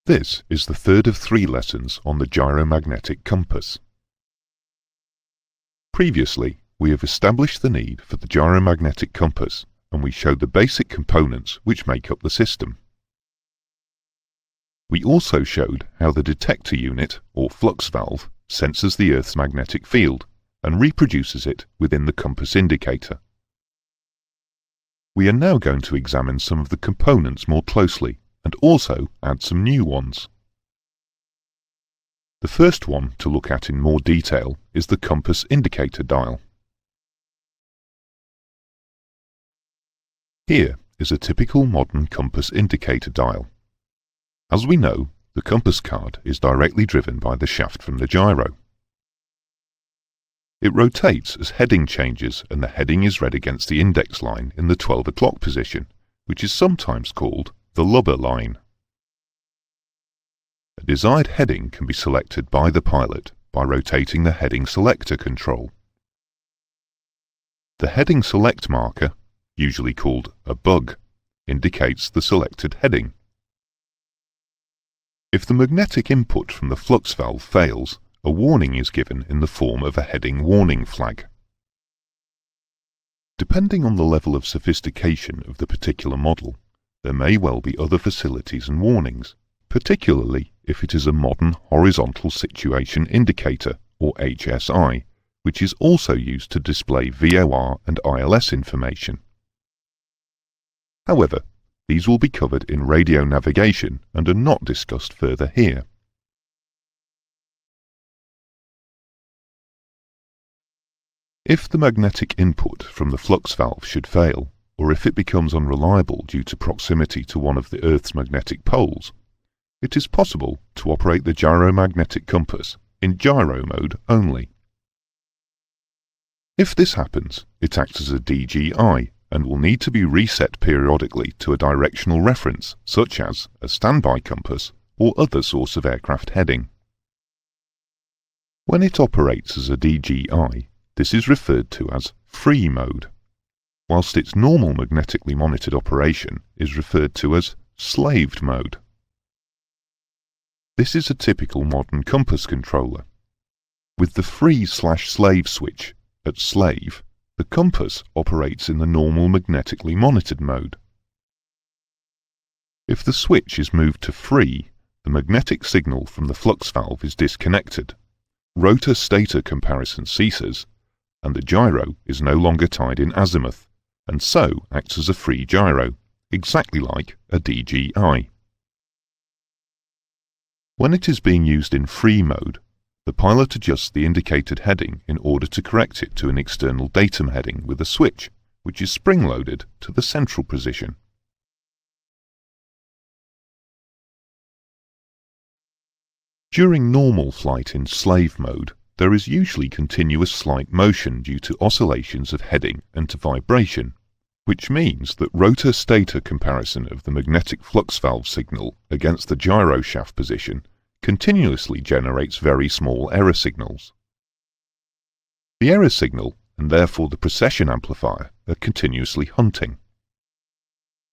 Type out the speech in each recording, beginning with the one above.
This is the third of 3 lessons on the Gyro Magnetic Compass. Previously, we have established the need for the Gyro Magnetic Compass, and we showed the basic components which make up the system. We also showed how the detector unit, or flux valve, senses the Earth's magnetic field and reproduces it within the compass indicator. We are now going to examine some of the components more closely and also add some new ones. The first one to look at in more detail is the compass indicator dial. Here is a typical modern compass indicator dial. As we know, the compass card is directly driven by the shaft from the gyro. It rotates as heading changes, and the heading is read against the index line in the 12 o'clock position, which is sometimes called the lubber line. A desired heading can be selected by the pilot by rotating the heading selector control. The heading select marker, usually called a bug, indicates the selected heading. If the magnetic input from the flux valve fails, a warning is given in the form of a heading warning flag. Depending on the level of sophistication of the particular model, there may well be other facilities and warnings, particularly if it is a modern horizontal situation indicator, or HSI, which is also used to display VOR and ILS information. However, these will be covered in radio navigation and are not discussed further here. If the magnetic input from the flux valve should fail, or if it becomes unreliable due to proximity to one of the Earth's magnetic poles, it is possible to operate the Gyro Magnetic Compass in gyro mode only. If this happens, it acts as a DGI and will need to be reset periodically to a directional reference, such as a standby compass or other source of aircraft heading. When it operates as a DGI, this is referred to as free mode, whilst its normal magnetically monitored operation is referred to as slaved mode. This is a typical modern compass controller. With the free/slave switch at slave, the compass operates in the normal magnetically monitored mode. If the switch is moved to free, the magnetic signal from the flux valve is disconnected, rotor-stator comparison ceases, and the gyro is no longer tied in azimuth, and so acts as a free gyro, exactly like a DGI. When it is being used in free mode, the pilot adjusts the indicated heading in order to correct it to an external datum heading with a switch, which is spring-loaded to the central position. During normal flight in slave mode, there is usually continuous slight motion due to oscillations of heading and to vibration, which means that rotor-stator comparison of the magnetic flux valve signal against the gyro shaft position continuously generates very small error signals. The error signal, and therefore the precession amplifier, are continuously hunting.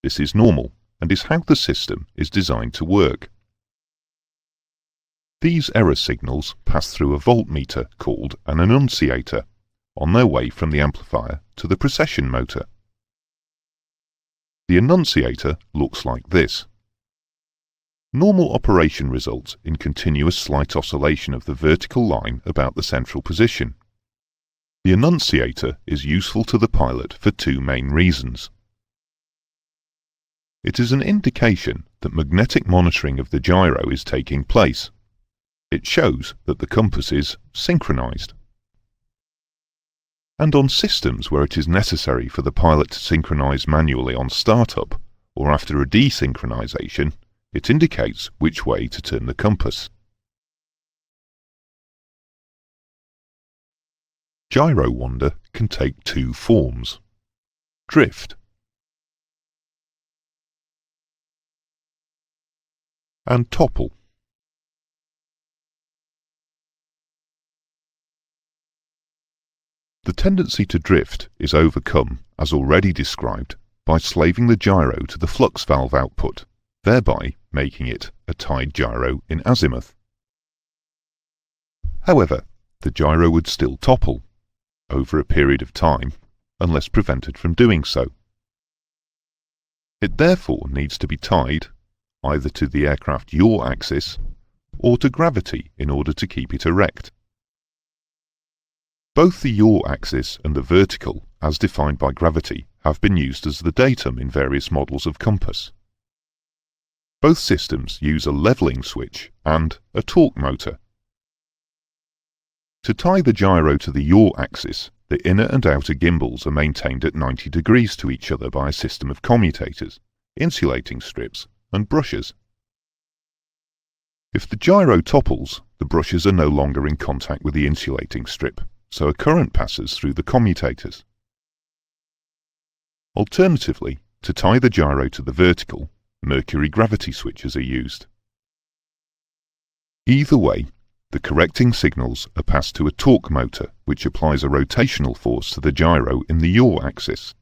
This is normal, and is how the system is designed to work. These error signals pass through a voltmeter called an annunciator, on their way from the amplifier to the precession motor. The annunciator looks like this. Normal operation results in continuous slight oscillation of the vertical line about the central position. The annunciator is useful to the pilot for 2 main reasons. It is an indication that magnetic monitoring of the gyro is taking place. It shows that the compass is synchronized. And on systems where it is necessary for the pilot to synchronize manually on startup, or after a desynchronization, it indicates which way to turn the compass. Gyro wander can take 2 forms: drift and topple. The tendency to drift is overcome, as already described, by slaving the gyro to the flux valve output, thereby making it a tied gyro in azimuth. However, the gyro would still topple over a period of time unless prevented from doing so. It therefore needs to be tied either to the aircraft yaw axis or to gravity in order to keep it erect. Both the yaw axis and the vertical, as defined by gravity, have been used as the datum in various models of compass. Both systems use a levelling switch and a torque motor. To tie the gyro to the yaw axis, the inner and outer gimbals are maintained at 90 degrees to each other by a system of commutators, insulating strips, and brushes. If the gyro topples, the brushes are no longer in contact with the insulating strip, so a current passes through the commutators. Alternatively, to tie the gyro to the vertical, mercury gravity switches are used. Either way, the correcting signals are passed to a torque motor, which applies a rotational force to the gyro in the yaw axis.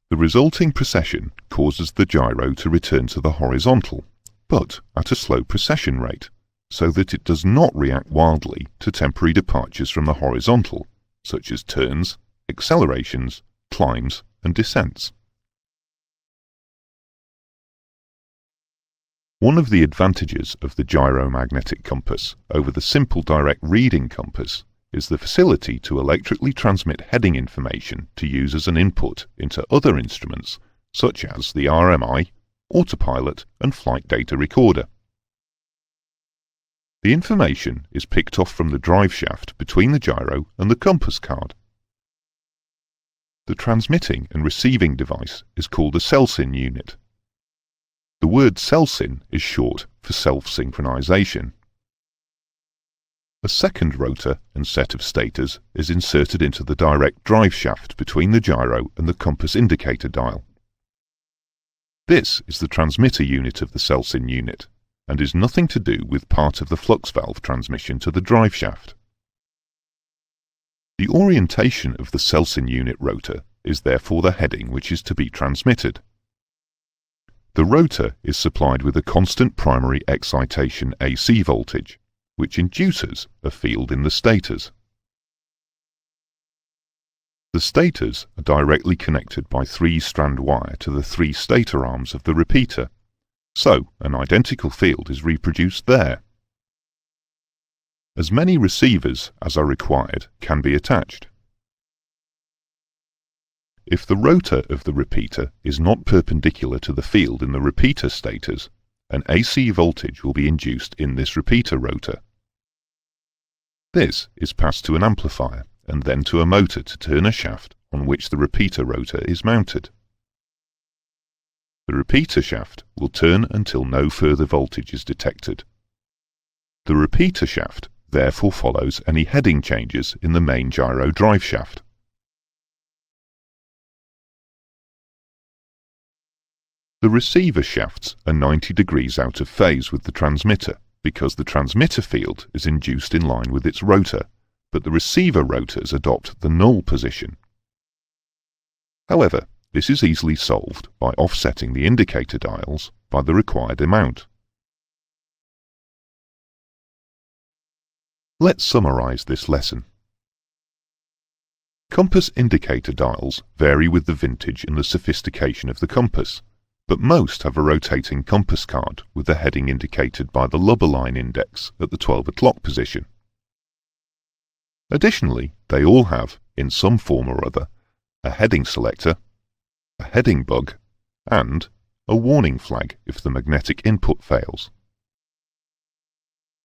The resulting precession causes the gyro to return to the horizontal, but at a slow precession rate, so that it does not react wildly to temporary departures from the horizontal, such as turns, accelerations, climbs, and descents. One of the advantages of the Gyro Magnetic Compass over the simple direct reading compass is the facility to electrically transmit heading information to use as an input into other instruments such as the RMI, autopilot, and flight data recorder. The information is picked off from the drive shaft between the gyro and the compass card. The transmitting and receiving device is called a Celsin unit. The word Celsin is short for self-synchronization. A second rotor and set of stators is inserted into the direct drive shaft between the gyro and the compass indicator dial. This is the transmitter unit of the Celsin unit, and is nothing to do with part of the flux valve transmission to the drive shaft. The orientation of the Celsin unit rotor is therefore the heading which is to be transmitted. The rotor is supplied with a constant primary excitation AC voltage, which induces a field in the stators. The stators are directly connected by 3-strand wire to the 3 stator arms of the repeater, so an identical field is reproduced there. As many receivers as are required can be attached. If the rotor of the repeater is not perpendicular to the field in the repeater stators, an AC voltage will be induced in this repeater rotor. This is passed to an amplifier and then to a motor to turn a shaft on which the repeater rotor is mounted. The repeater shaft will turn until no further voltage is detected. The repeater shaft therefore follows any heading changes in the main gyro drive shaft. The receiver shafts are 90 degrees out of phase with the transmitter because the transmitter field is induced in line with its rotor, but the receiver rotors adopt the null position. However, this is easily solved by offsetting the indicator dials by the required amount. Let's summarize this lesson. Compass indicator dials vary with the vintage and the sophistication of the compass, but most have a rotating compass card with the heading indicated by the lubber line index at the 12 o'clock position. Additionally, they all have, in some form or other, a heading selector, a heading bug, and a warning flag if the magnetic input fails.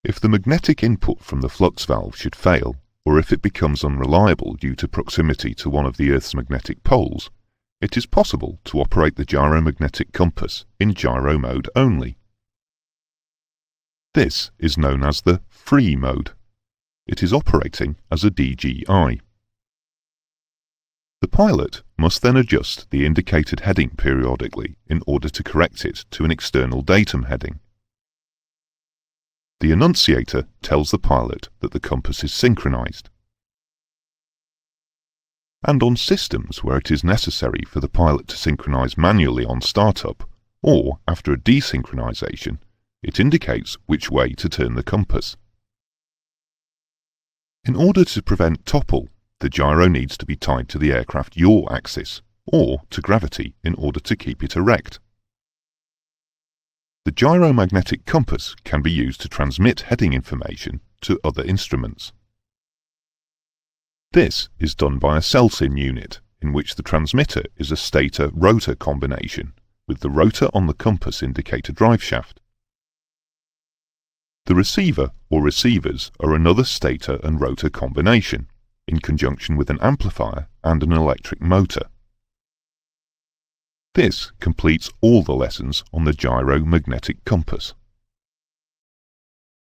If the magnetic input from the flux valve should fail, or if it becomes unreliable due to proximity to one of the Earth's magnetic poles, it is possible to operate the Gyro Magnetic Compass in gyro mode only. This is known as the free mode. It is operating as a DGI. The pilot must then adjust the indicated heading periodically in order to correct it to an external datum heading. The annunciator tells the pilot that the compass is synchronized. And on systems where it is necessary for the pilot to synchronize manually on startup, or after a desynchronization, it indicates which way to turn the compass. In order to prevent topple, the gyro needs to be tied to the aircraft yaw axis, or to gravity in order to keep it erect. The Gyro Magnetic Compass can be used to transmit heading information to other instruments. This is done by a cell-SIN unit, in which the transmitter is a stator-rotor combination, with the rotor on the compass indicator driveshaft. The receiver or receivers are another stator and rotor combination, in conjunction with an amplifier and an electric motor. This completes all the lessons on the Gyro Magnetic Compass.